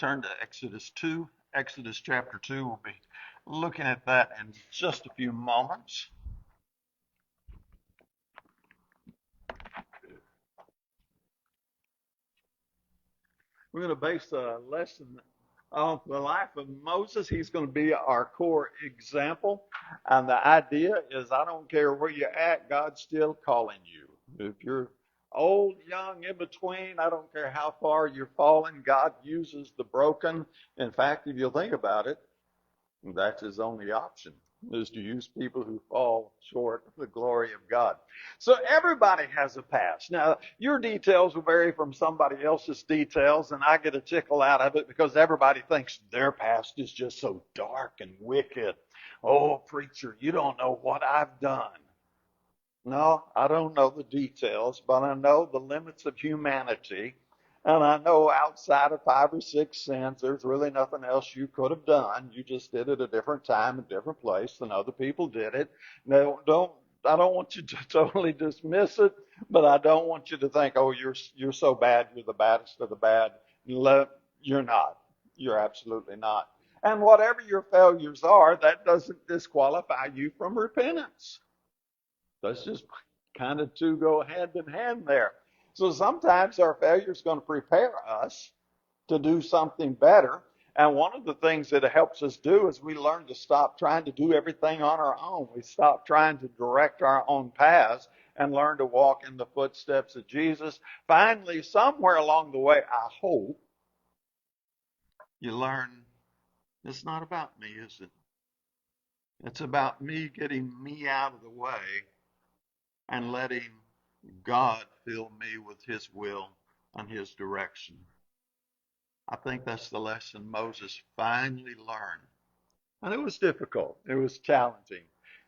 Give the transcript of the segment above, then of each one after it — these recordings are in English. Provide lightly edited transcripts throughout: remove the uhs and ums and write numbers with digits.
turn to Exodus 2. Exodus chapter 2, we'll be looking at that in just a few moments. We're going to base the lesson on the life of Moses. He's going to be our core example. And the idea is I don't care where you're at, God's still calling you. If you're old, young, in between, I don't care how far you're falling, God uses the broken. In fact, if you'll think about it, that's his only option, is to use people who fall short of the glory of God. So everybody has a past. Now, your details will vary from somebody else's details, and I get a tickle out of it because everybody thinks their past is just so dark and wicked. Oh, preacher, you don't know what I've done. No, I don't know the details, but I know the limits of humanity. And I know outside of 5 or 6 sins, there's really nothing else you could have done. You just did it a different time, a different place than other people did it. Now, I don't want you to totally dismiss it, but I don't want you to think, oh, you're so bad, you're the baddest of the bad. You're not. You're absolutely not. And whatever your failures are, that doesn't disqualify you from repentance. Let's just kind of two go hand in hand there. So sometimes our failure is going to prepare us to do something better. And one of the things that it helps us do is we learn to stop trying to do everything on our own. We stop trying to direct our own paths and learn to walk in the footsteps of Jesus. Finally, somewhere along the way, I hope you learn it's not about me, is it? It's about me getting me out of the way and letting God fill me with his will and his direction. I think that's the lesson Moses finally learned. And it was difficult. It was challenging.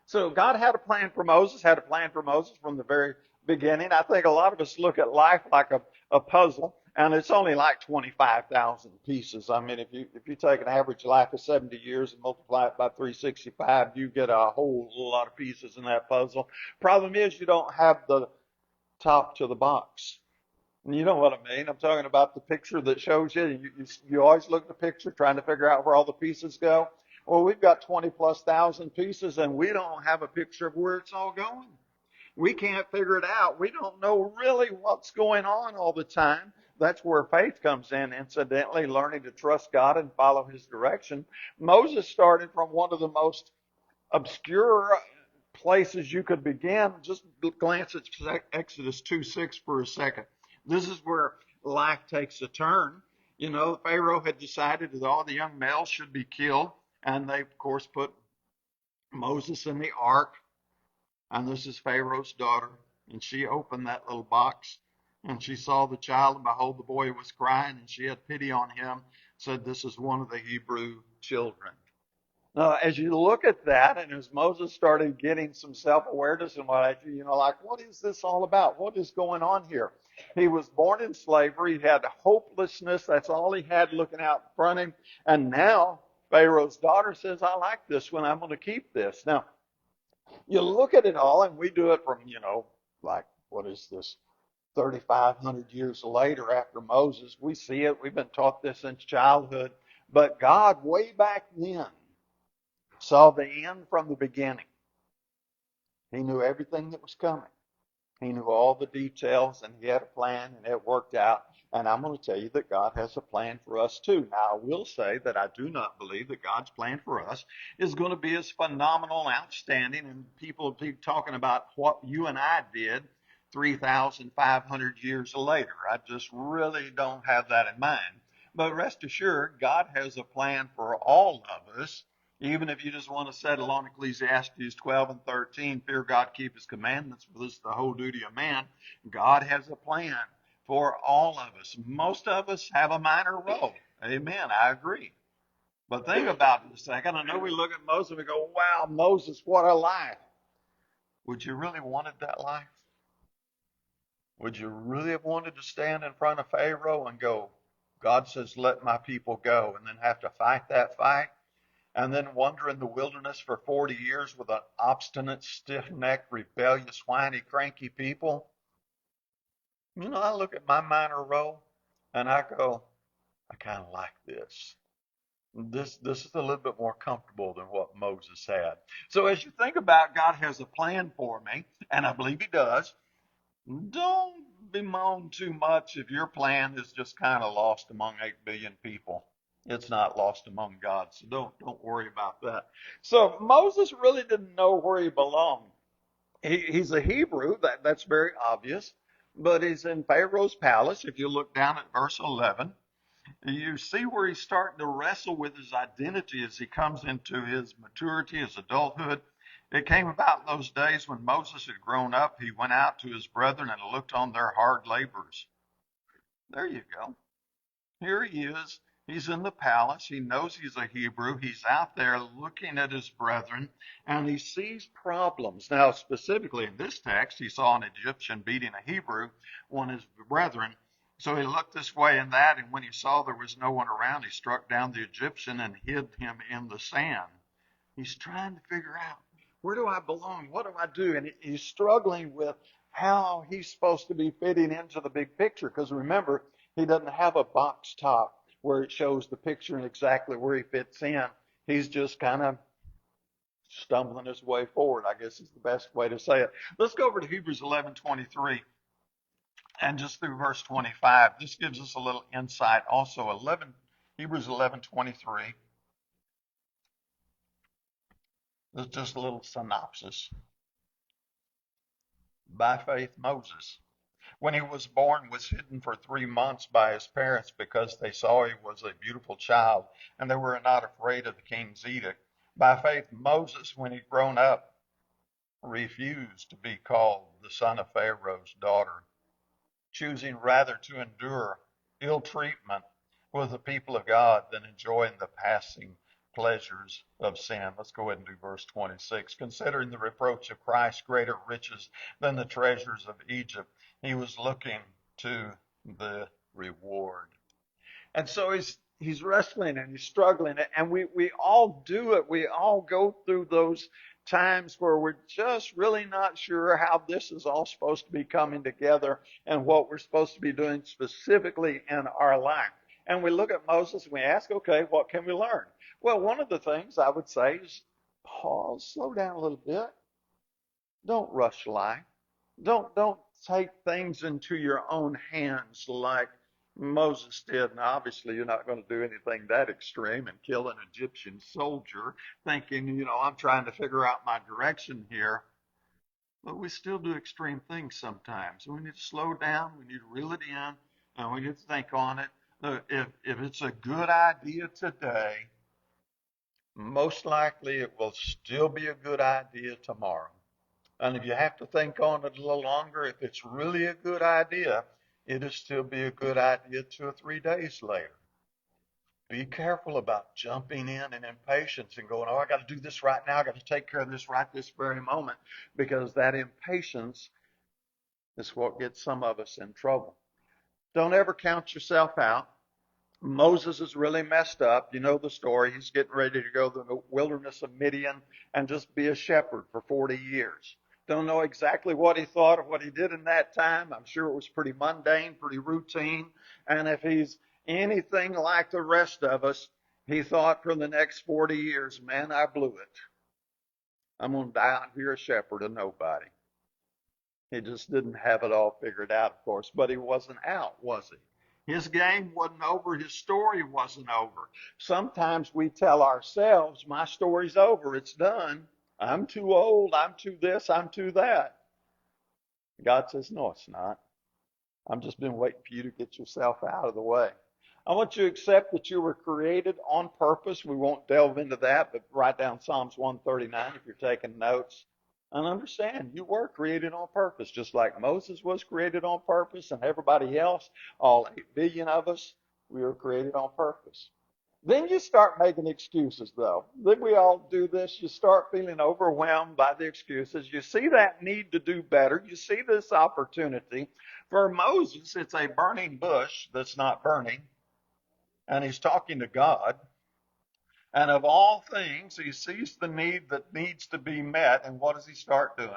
So God had a plan for Moses, from the very beginning. I think a lot of us look at life like a puzzle, and it's only like 25,000 pieces. I mean, if you take an average life of 70 years and multiply it by 365, you get a whole lot of pieces in that puzzle. Problem is you don't have the top to the box. And you know what I mean. I'm talking about the picture that shows you. You always look at the picture trying to figure out where all the pieces go. Well, we've got 20 plus thousand pieces and we don't have a picture of where it's all going. We can't figure it out. We don't know really what's going on all the time. That's where faith comes in, incidentally, learning to trust God and follow his direction. Moses started from one of the most obscure places you could begin. Just glance at Exodus 2:6 for a second. This is where life takes a turn. You know, Pharaoh had decided that all the young males should be killed, and they, of course, put Moses in the ark. And this is Pharaoh's daughter, and she opened that little box, and she saw the child, and behold, the boy was crying, and she had pity on him, said, this is one of the Hebrew children. Now, as you look at that, and as Moses started getting some self-awareness and what is this all about? What is going on here? He was born in slavery. He had hopelessness. That's all he had looking out in front of him. And now Pharaoh's daughter says, I like this one. I'm going to keep this. Now, you look at it all, and we do it from, what is this? 3,500 years later after Moses. We see it. We've been taught this since childhood. But God, way back then, saw the end from the beginning. He knew everything that was coming. He knew all the details, and he had a plan, and it worked out. And I'm going to tell you that God has a plan for us too. Now, I will say that I do not believe that God's plan for us is going to be as phenomenal and outstanding, and people keep talking about what you and I did 3,500 years later. I just really don't have that in mind. But rest assured, God has a plan for all of us. Even if you just want to settle on Ecclesiastes 12 and 13, fear God, keep his commandments, for this is the whole duty of man. God has a plan for all of us. Most of us have a minor role. Amen. I agree. But think about it a second. I know we look at Moses and we go, wow, Moses, what a life. Would you really wanted that life? Would you really have wanted to stand in front of Pharaoh and go, God says, let my people go, and then have to fight that fight? And then wander in the wilderness for 40 years with an obstinate, stiff-necked, rebellious, whiny, cranky people? I look at my minor role and I go, I kind of like this. This is a little bit more comfortable than what Moses had. So as you think about God has a plan for me, and I believe he does, don't bemoan too much if your plan is just kind of lost among 8 billion people. It's not lost among God, so don't worry about that. So Moses really didn't know where he belonged. He's a Hebrew, that's very obvious, but he's in Pharaoh's palace. If you look down at verse 11, you see where he's starting to wrestle with his identity as he comes into his maturity, his adulthood. It came about in those days when Moses had grown up, he went out to his brethren and looked on their hard labors. There you go. Here he is. He's in the palace. He knows he's a Hebrew. He's out there looking at his brethren and he sees problems. Now, specifically in this text, he saw an Egyptian beating a Hebrew, one of his brethren. So he looked this way and that, and when he saw there was no one around, he struck down the Egyptian and hid him in the sand. He's trying to figure out, where do I belong? What do I do? And he's struggling with how he's supposed to be fitting into the big picture. Because remember, he doesn't have a box top where it shows the picture and exactly where he fits in. He's just kind of stumbling his way forward, I guess is the best way to say it. Let's go over to Hebrews 11:23 and just through verse 25. This gives us a little insight also. Hebrews 11:23. This is just a little synopsis. By faith, Moses, when he was born, was hidden for 3 months by his parents because they saw he was a beautiful child, and they were not afraid of the king's edict. By faith, Moses, when he'd grown up, refused to be called the son of Pharaoh's daughter, choosing rather to endure ill treatment with the people of God than enjoying the passing pleasures of sin. Let's go ahead and do verse 26. Considering the reproach of Christ greater riches than the treasures of Egypt, he was looking to the reward. And so he's wrestling and he's struggling, and we all do it. We all go through those times where we're just really not sure how this is all supposed to be coming together and what we're supposed to be doing specifically in our life. And we look at Moses and we ask, okay, what can we learn? Well, one of the things I would say is pause, slow down a little bit. Don't rush life. Don't take things into your own hands like Moses did. And obviously you're not going to do anything that extreme and kill an Egyptian soldier thinking, I'm trying to figure out my direction here. But we still do extreme things sometimes. We need to slow down, we need to reel it in, and we need to think on it. If it's a good idea today, most likely it will still be a good idea tomorrow. And if you have to think on it a little longer, if it's really a good idea, it'll still be a good idea 2 or 3 days later. Be careful about jumping in impatience and going, oh, I got to do this right now. I got to take care of this right this very moment, because that impatience is what gets some of us in trouble. Don't ever count yourself out. Moses is really messed up. You know the story. He's getting ready to go to the wilderness of Midian and just be a shepherd for 40 years. Don't know exactly what he thought or what he did in that time. I'm sure it was pretty mundane, pretty routine. And if he's anything like the rest of us, he thought for the next 40 years, man, I blew it. I'm going to die out here a shepherd of nobody. He just didn't have it all figured out, of course, but he wasn't out, was he? His game wasn't over. His story wasn't over. Sometimes we tell ourselves, my story's over. It's done. I'm too old. I'm too this. I'm too that. God says, no, it's not. I've just been waiting for you to get yourself out of the way. I want you to accept that you were created on purpose. We won't delve into that, but write down Psalms 139 if you're taking notes. And understand, you were created on purpose, just like Moses was created on purpose and everybody else, all 8 billion of us, we were created on purpose. Then you start making excuses, though. Then we all do this. You start feeling overwhelmed by the excuses. You see that need to do better. You see this opportunity. For Moses, it's a burning bush that's not burning, and he's talking to God. And of all things, he sees the need that needs to be met, and what does he start doing?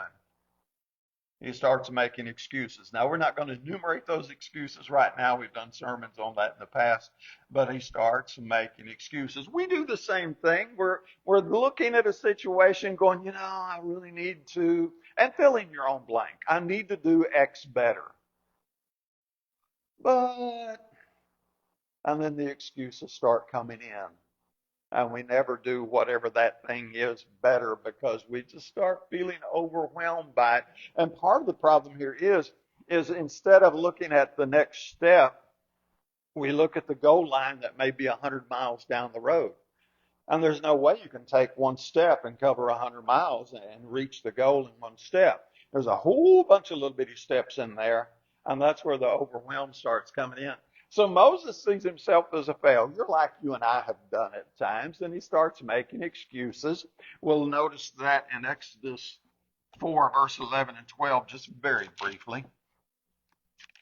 He starts making excuses. Now, we're not going to enumerate those excuses right now. We've done sermons on that in the past, but he starts making excuses. We do the same thing. We're looking at a situation going, I really need to, and fill in your own blank. I need to do X better. But, and then the excuses start coming in. And we never do whatever that thing is better because we just start feeling overwhelmed by it. And part of the problem here is instead of looking at the next step, we look at the goal line that may be 100 miles down the road. And there's no way you can take one step and cover 100 miles and reach the goal in one step. There's a whole bunch of little bitty steps in there, and that's where the overwhelm starts coming in. So Moses sees himself as a failure, like you and I have done at times, and he starts making excuses. We'll notice that in Exodus 4, verse 11 and 12, just very briefly.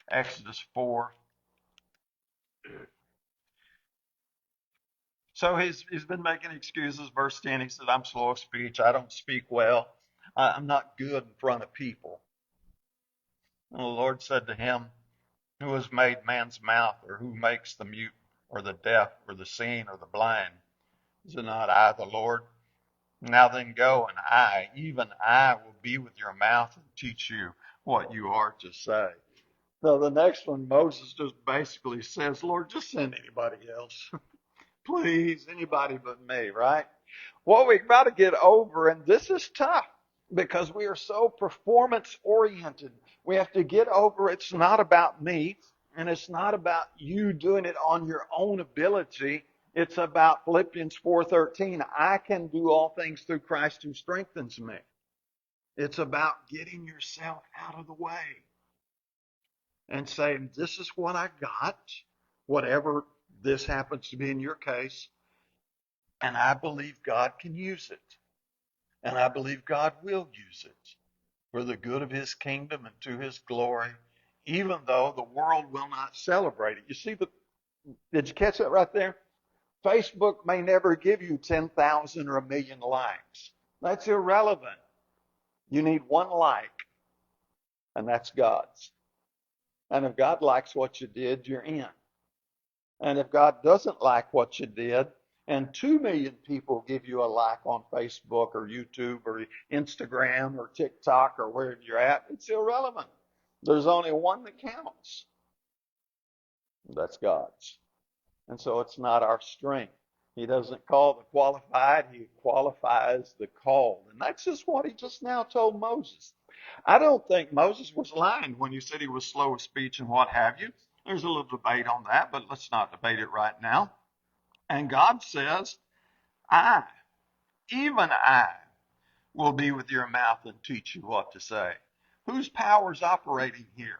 Exodus 4. So he's been making excuses. Verse 10, he said, I'm slow of speech. I don't speak well. I'm not good in front of people. And the Lord said to him, who has made man's mouth, or who makes the mute, or the deaf, or the seeing, or the blind? Is it not I, the Lord? Now then go, and I, even I, will be with your mouth and teach you what you are to say. So the next one, Moses just basically says, Lord, just send anybody else. Please, anybody but me, right? What we've got to get over, and this is tough because we are so performance oriented. We have to get over it's not about me, and it's not about you doing it on your own ability. It's about Philippians 4:13. I can do all things through Christ who strengthens me. It's about getting yourself out of the way and saying, this is what I got, whatever this happens to be in your case, and I believe God can use it. And I believe God will use it for the good of his kingdom and to his glory, even though the world will not celebrate it. You see, did you catch that right there? Facebook may never give you 10,000 or 1,000,000 likes. That's irrelevant. You need one like, and that's God's. And if God likes what you did, you're in. And if God doesn't like what you did, and 2 million people give you a like on Facebook or YouTube or Instagram or TikTok or wherever you're at, it's irrelevant. There's only one that counts. That's God's. And so it's not our strength. He doesn't call the qualified, he qualifies the called. And that's just what he just now told Moses. I don't think Moses was lying when he said he was slow of speech and what have you. There's a little debate on that, but let's not debate it right now. And God says, I, even I, will be with your mouth and teach you what to say. Whose power is operating here?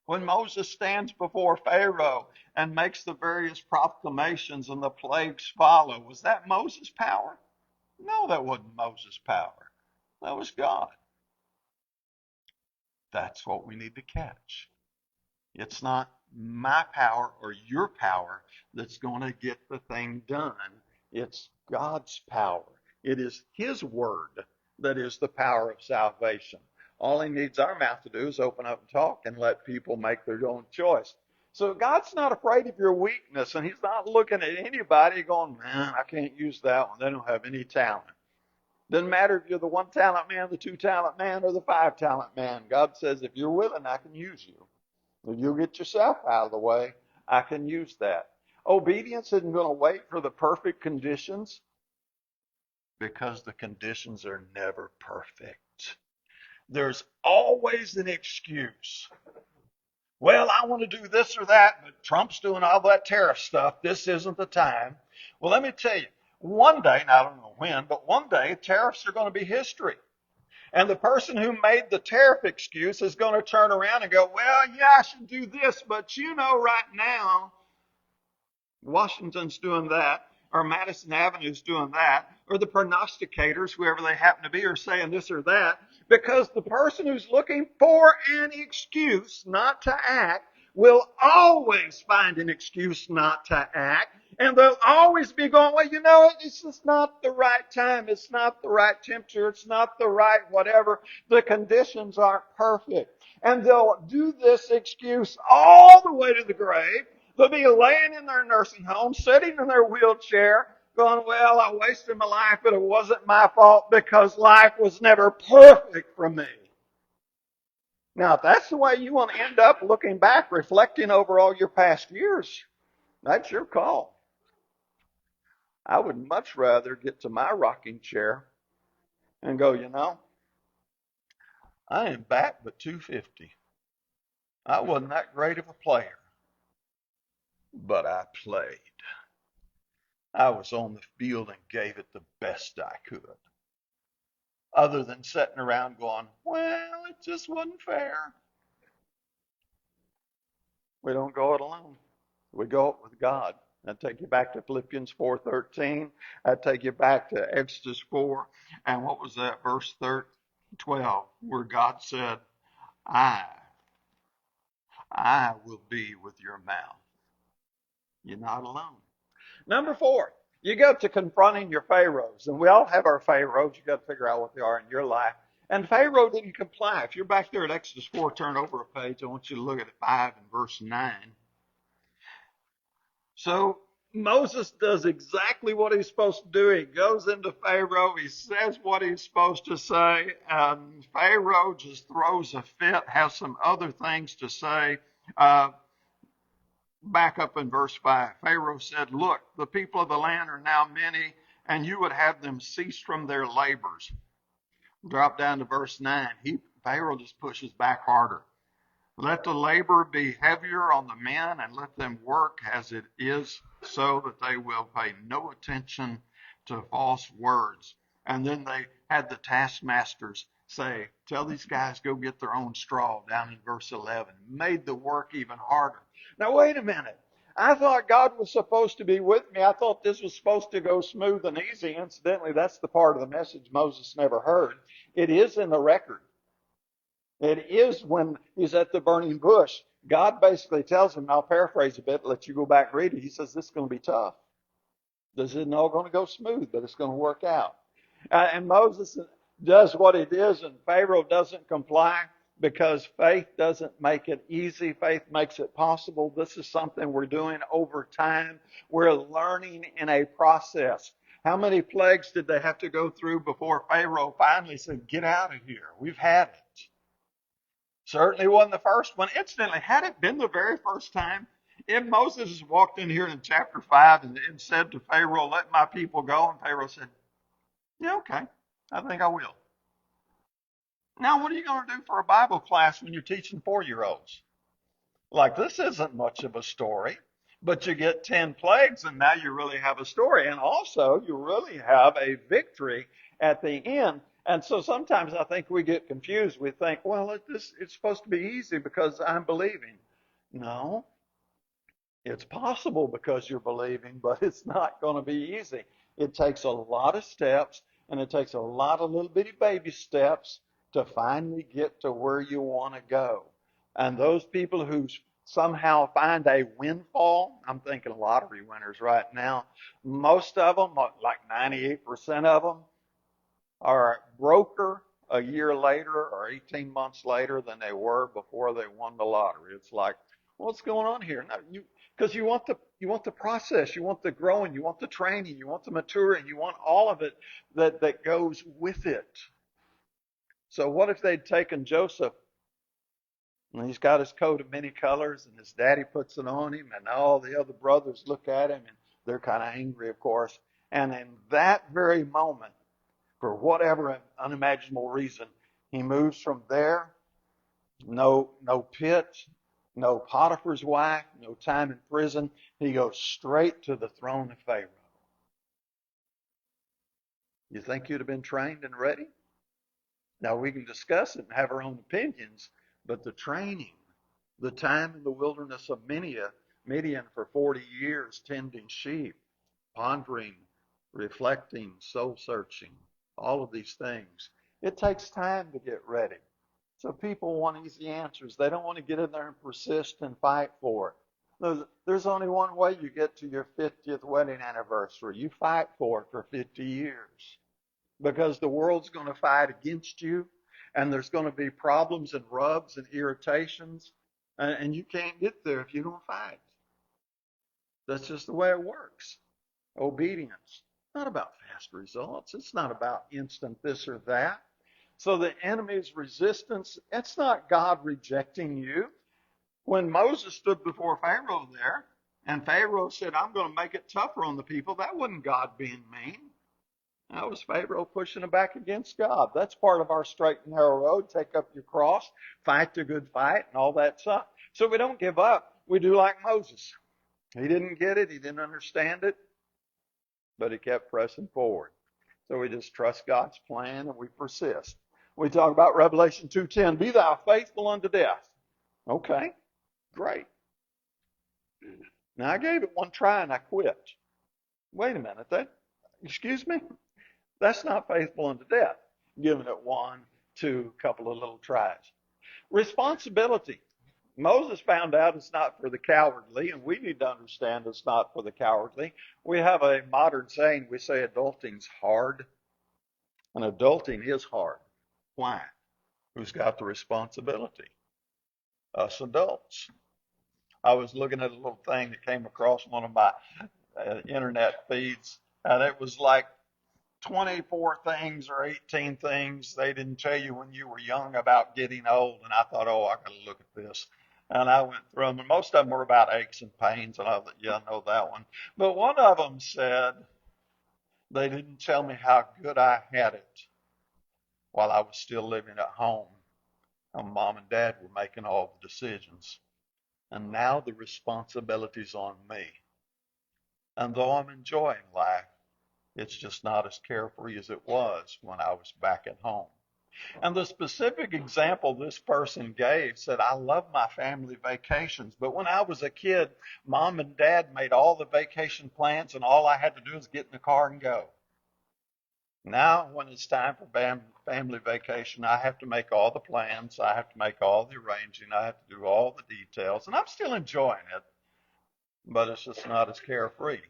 When Moses stands before Pharaoh and makes the various proclamations and the plagues follow, was that Moses' power? No, that wasn't Moses' power. That was God. That's what we need to catch. It's not my power or your power that's going to get the thing done. It's God's power. It is his word that is the power of salvation. All he needs our mouth to do is open up and talk and let people make their own choice. So God's not afraid of your weakness, and he's not looking at anybody going, man, I can't use that one. They don't have any talent. Doesn't matter if you're the 1 talent man, the 2 talent man, or the 5 talent man. God says, if you're willing, I can use you. If you'll get yourself out of the way, I can use that. Obedience isn't going to wait for the perfect conditions because the conditions are never perfect. There's always an excuse. Well, I want to do this or that, but Trump's doing all that tariff stuff. This isn't the time. Well, let me tell you, one day, and I don't know when, but one day tariffs are going to be history. And the person who made the tariff excuse is going to turn around and go, well, yeah, I should do this, but right now, Washington's doing that, or Madison Avenue's doing that, or the prognosticators, whoever they happen to be, are saying this or that, because the person who's looking for an excuse not to act will always find an excuse not to act. And they'll always be going, well, you know, it's just not the right time. It's not the right temperature. It's not the right whatever. The conditions aren't perfect. And they'll do this excuse all the way to the grave. They'll be laying in their nursing home, sitting in their wheelchair, going, well, I wasted my life, but it wasn't my fault because life was never perfect for me. Now, if that's the way you want to end up looking back, reflecting over all your past years, that's your call. I would much rather get to my rocking chair and go, you know, I am back but 250. I wasn't that great of a player, but I played. I was on the field and gave it the best I could. Other than sitting around going, well, it just wasn't fair. We don't go it alone. We go it with God. I'd take you back to Philippians 4:13. I'd take you back to Exodus 4. And what was that, verse 12, where God said, I, I will be with your mouth. You're not alone. Number 4, you go to confronting your Pharaohs. And we all have our Pharaohs. You've got to figure out what they are in your life. And Pharaoh didn't comply. If you're back there at Exodus 4, turn over a page. I want you to look at 5 and verse 9. So Moses does exactly what he's supposed to do. He goes into Pharaoh. He says what he's supposed to say. And Pharaoh just throws a fit, has some other things to say. Back up in verse 5. Pharaoh said, look, the people of the land are now many, and you would have them cease from their labors. Drop down to verse 9. Pharaoh just pushes back harder. Let the labor be heavier on the men, and let them work as it is, so that they will pay no attention to false words. And then they had the taskmasters say, tell these guys go get their own straw, down in verse 11. Made the work even harder. Now, wait a minute. I thought God was supposed to be with me. I thought this was supposed to go smooth and easy. Incidentally, that's the part of the message Moses never heard. It is in the record. It is when he's at the burning bush. God basically tells him, I'll paraphrase a bit, let you go back and read it. He says, this is going to be tough. This isn't all going to go smooth, but it's going to work out. And Moses does what it is, and Pharaoh doesn't comply because faith doesn't make it easy. Faith makes it possible. This is something we're doing over time. We're learning in a process. How many plagues did they have to go through before Pharaoh finally said, get out of here? We've had it. Certainly wasn't the first one. Incidentally, had it been the very first time, if Moses walked in here in chapter 5 and said to Pharaoh, let my people go, and Pharaoh said, yeah, okay, I think I will. Now, what are you going to do for a Bible class when you're teaching 4-year-olds? Like, this isn't much of a story, but you get 10 plagues, and now you really have a story. And also, you really have a victory at the end. And so sometimes I think we get confused. We think, well, it's supposed to be easy because I'm believing. No, it's possible because you're believing, but it's not going to be easy. It takes a lot of steps, and it takes a lot of little bitty baby steps to finally get to where you want to go. And those people who somehow find a windfall, I'm thinking lottery winners right now, most of them, like 98% of them, are broker a year later or 18 months later than they were before they won the lottery. It's like, what's going on here? No, because you want the process, you want the growing, you want the training, you want the maturing, you want all of it that goes with it. So what if they'd taken Joseph and he's got his coat of many colors and his daddy puts it on him and all the other brothers look at him and they're kind of angry, of course. And in that very moment, for whatever unimaginable reason, he moves from there, no pit, no Potiphar's wife, no time in prison. He goes straight to the throne of Pharaoh. You think you'd have been trained and ready? Now we can discuss it and have our own opinions, but the training, the time in the wilderness of Midian for 40 years, tending sheep, pondering, reflecting, soul searching, all of these things. It takes time to get ready. So people want easy answers. They don't want to get in there and persist and fight for it. There's only one way you get to your 50th wedding anniversary. You fight for it for 50 years. Because the world's going to fight against you, and there's going to be problems and rubs and irritations, and you can't get there if you don't fight. That's just the way it works. Obedience. Not about fast results. It's not about instant this or that. So the enemy's resistance, it's not God rejecting you. When Moses stood before Pharaoh there, and Pharaoh said, I'm going to make it tougher on the people, that wasn't God being mean. That was Pharaoh pushing it back against God. That's part of our straight and narrow road. Take up your cross, fight the good fight, and all that stuff. So we don't give up. We do like Moses. He didn't get it. He didn't understand it. But he kept pressing forward. So we just trust God's plan and we persist. We talk about Revelation 2:10. Be thou faithful unto death. Okay, great. Now I gave it one try and I quit. Wait a minute. Excuse me? That's not faithful unto death. Giving it one, two, couple of little tries. Responsibility. Moses found out it's not for the cowardly, and we need to understand it's not for the cowardly. We have a modern saying, we say adulting's hard, and adulting is hard. Why? Who's got the responsibility? Us adults. I was looking at a little thing that came across one of my internet feeds, and it was like 24 things or 18 things they didn't tell you when you were young about getting old. And I thought, oh, I got to look at this. And I went through them, and most of them were about aches and pains. And I thought, yeah, I know that one. But one of them said, they didn't tell me how good I had it while I was still living at home. And mom and dad were making all the decisions. And now the responsibility's on me. And though I'm enjoying life, it's just not as carefree as it was when I was back at home. And the specific example this person gave said, I love my family vacations, but when I was a kid, mom and dad made all the vacation plans and all I had to do was get in the car and go. Now, when it's time for family vacation, I have to make all the plans, I have to make all the arranging, I have to do all the details, and I'm still enjoying it, but it's just not as carefree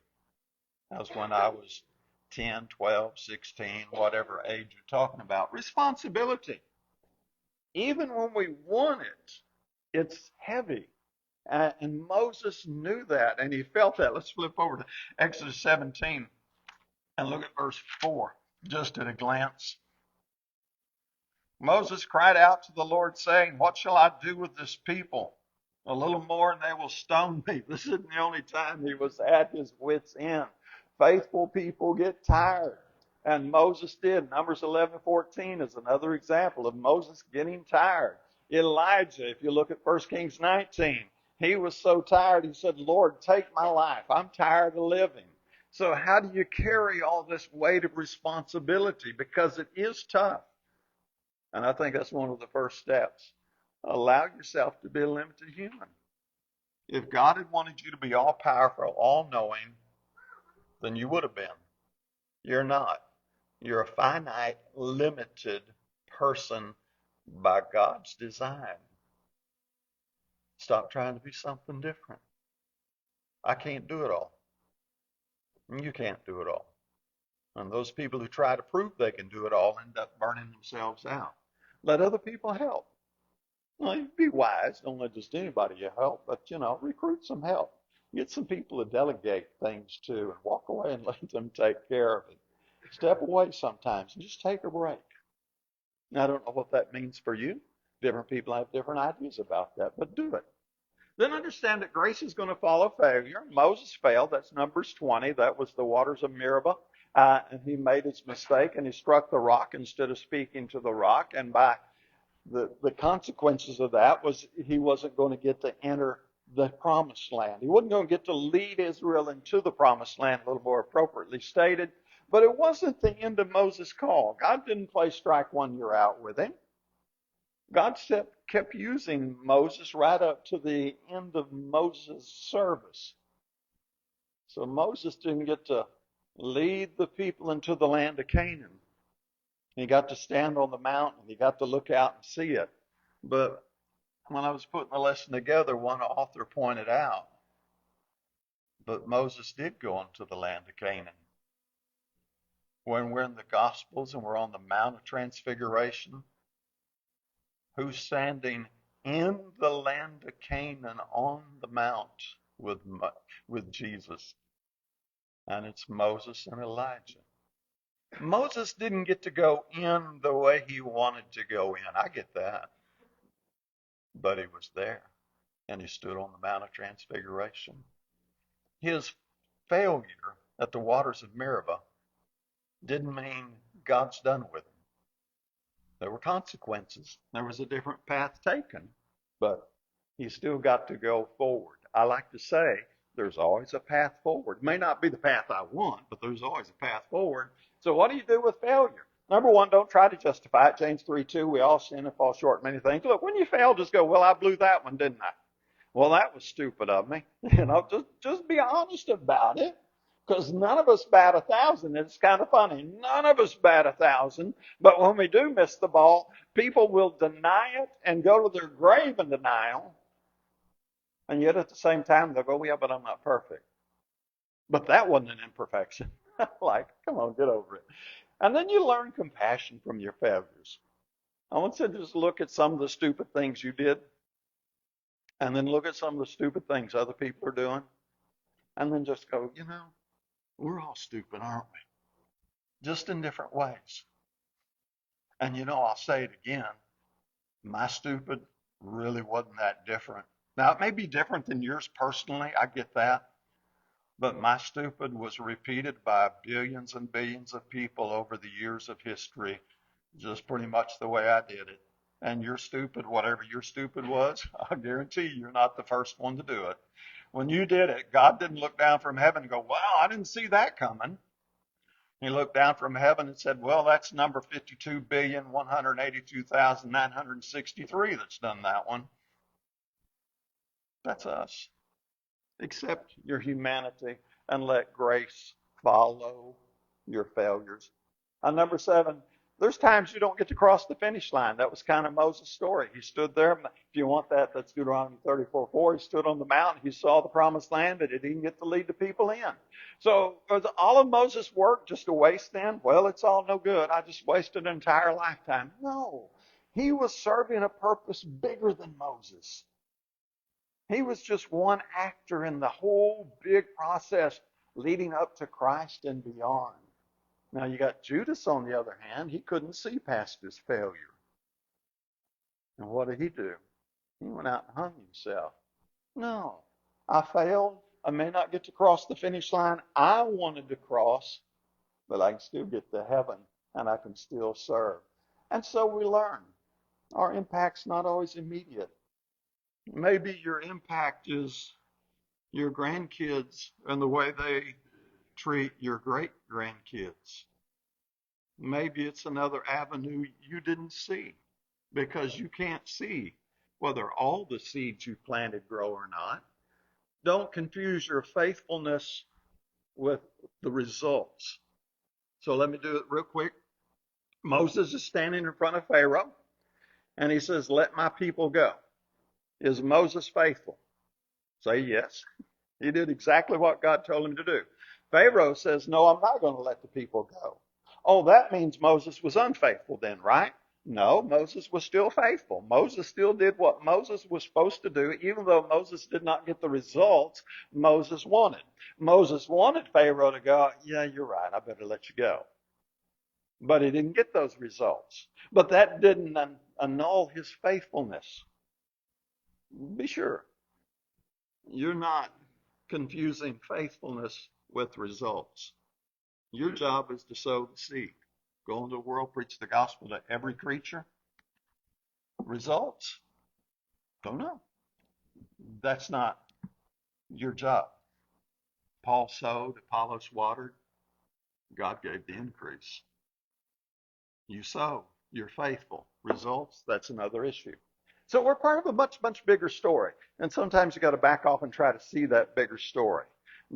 as when I was 10, 12, 16, whatever age you're talking about. Responsibility. Even when we want it, it's heavy. And Moses knew that, and he felt that. Let's flip over to Exodus 17 and look at verse 4, just at a glance. Moses cried out to the Lord, saying, what shall I do with this people? A little more and they will stone me. This isn't the only time he was at his wit's end. Faithful people get tired. And Moses did. Numbers 11:14 is another example of Moses getting tired. Elijah, if you look at 1 Kings 19, he was so tired, he said, Lord, take my life. I'm tired of living. So how do you carry all this weight of responsibility? Because it is tough. And I think that's one of the first steps. Allow yourself to be a limited human. If God had wanted you to be all powerful, all knowing, then you would have been. You're not. You're a finite, limited person by God's design. Stop trying to be something different. I can't do it all. You can't do it all. And those people who try to prove they can do it all end up burning themselves out. Let other people help. Well, you be wise. Don't let just anybody you help, but, recruit some help. Get some people to delegate things to and walk away and let them take care of it. Step away sometimes and just take a break. Now, I don't know what that means for you. Different people have different ideas about that, but do it. Then understand that grace is going to follow failure. Moses failed. That's Numbers 20. That was the waters of Meribah. And he made his mistake and he struck the rock instead of speaking to the rock. And by the consequences of that was he wasn't going to get to enter the promised land. He wasn't going to get to lead Israel into the promised land, a little more appropriately stated. But it wasn't the end of Moses' call. God didn't play strike one, you're out with him. God kept using Moses right up to the end of Moses' service. So Moses didn't get to lead the people into the land of Canaan. He got to stand on the mountain. He got to look out and see it. But when I was putting the lesson together, one author pointed out, but Moses did go into the land of Canaan. When we're in the Gospels and we're on the Mount of Transfiguration, who's standing in the land of Canaan on the mount with Jesus? And it's Moses and Elijah. Moses didn't get to go in the way he wanted to go in. I get that. But he was there, and he stood on the Mount of Transfiguration. His failure at the waters of Meribah didn't mean God's done with him. There were consequences. There was a different path taken, but he still got to go forward. I like to say there's always a path forward. It may not be the path I want, but there's always a path forward. So what do you do with failure? Number one, don't try to justify it. James 3:2, we all sin and fall short of many things. Look, when you fail, just go, well, I blew that one, didn't I? Well, that was stupid of me. Just be honest about it. Because none of us bat 1,000. It's kind of funny. None of us bat 1,000. But when we do miss the ball, people will deny it and go to their grave in denial. And yet at the same time, they'll go, yeah, but I'm not perfect. But that wasn't an imperfection. Like, come on, get over it. And then you learn compassion from your failures. I want you to just look at some of the stupid things you did. And then look at some of the stupid things other people are doing. And then just go, we're all stupid, aren't we? Just in different ways. And I'll say it again. My stupid really wasn't that different. Now, it may be different than yours personally. I get that. But my stupid was repeated by billions and billions of people over the years of history, just pretty much the way I did it. And your stupid, whatever your stupid was, I guarantee you're not the first one to do it. When you did it, God didn't look down from heaven and go, wow, I didn't see that coming. He looked down from heaven and said, well, that's number 52,182,963 that's done that one. That's us. Accept your humanity and let grace follow your failures. And number 7, there's times you don't get to cross the finish line. That was kind of Moses' story. He stood there. If you want that, that's Deuteronomy 34:4. He stood on the mountain. He saw the promised land, but he didn't get to lead the people in. So was all of Moses' work just a waste then? Well, it's all no good. I just wasted an entire lifetime. No. He was serving a purpose bigger than Moses. He was just one actor in the whole big process leading up to Christ and beyond. Now you got Judas on the other hand. He couldn't see past his failure. And what did he do? He went out and hung himself. No, I failed. I may not get to cross the finish line I wanted to cross, but I can still get to heaven and I can still serve. And so we learn. Our impact's not always immediate. Maybe your impact is your grandkids and the way they treat your great-grandkids. Maybe it's another avenue you didn't see because you can't see whether all the seeds you planted grow or not. Don't confuse your faithfulness with the results. So let me do it real quick. Moses is standing in front of Pharaoh and he says, let my people go. Is Moses faithful? Say yes. He did exactly what God told him to do. Pharaoh says, no, I'm not going to let the people go. Oh, that means Moses was unfaithful then, right? No, Moses was still faithful. Moses still did what Moses was supposed to do, even though Moses did not get the results Moses wanted. Moses wanted Pharaoh to go, yeah, you're right, I better let you go. But he didn't get those results. But that didn't annul his faithfulness. Be sure you're not confusing faithfulness with results. Your job is to sow the seed. Go into the world, preach the gospel to every creature. Results? Don't know. That's not your job. Paul sowed, Apollos watered. God gave the increase. You sow, you're faithful. Results? That's another issue. So we're part of a much, much bigger story. And sometimes you got to back off and try to see that bigger story.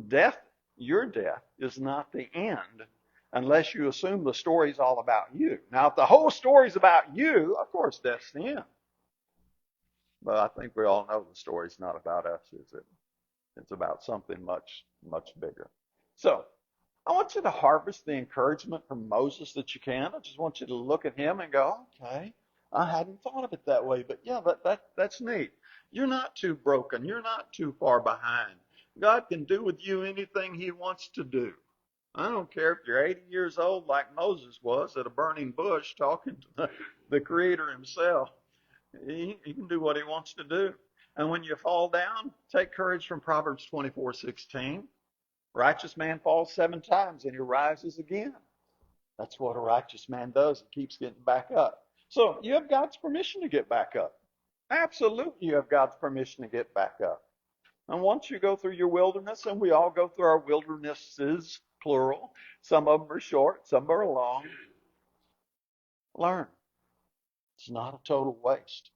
Death, your death, is not the end unless you assume the story's all about you. Now, if the whole story's about you, of course, death's the end. But I think we all know the story's not about us, is it? It's about something much, much bigger. So I want you to harvest the encouragement from Moses that you can. I just want you to look at him and go, okay, I hadn't thought of it that way, but yeah, that's neat. You're not too broken. You're not too far behind. God can do with you anything he wants to do. I don't care if you're 80 years old like Moses was at a burning bush talking to the Creator himself. He can do what he wants to do. And when you fall down, take courage from Proverbs 24:16. Righteous man falls 7 times and he rises again. That's what a righteous man does. He keeps getting back up. So you have God's permission to get back up. Absolutely, you have God's permission to get back up. And once you go through your wilderness, and we all go through our wildernesses, plural, some of them are short, some are long, learn. It's not a total waste.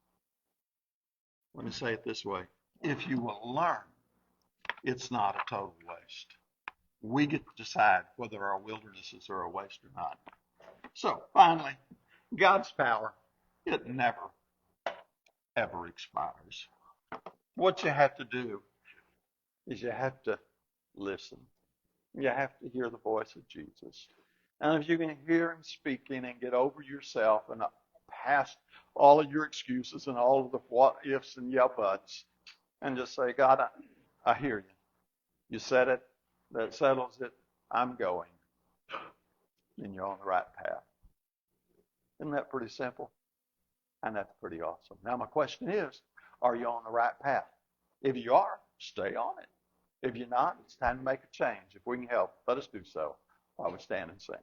Let me say it this way. If you will learn, it's not a total waste. We get to decide whether our wildernesses are a waste or not. So, finally, God's power, it never, ever expires. What you have to do is you have to listen. You have to hear the voice of Jesus. And if you can hear him speaking and get over yourself and past all of your excuses and all of the what ifs and yeah buts, and just say, God, I hear you. You said it. That settles it. I'm going. And you're on the right path. Isn't that pretty simple? And that's pretty awesome. Now my question is, are you on the right path? If you are, stay on it. If you're not, it's time to make a change. If we can help, let us do so while we stand and sing.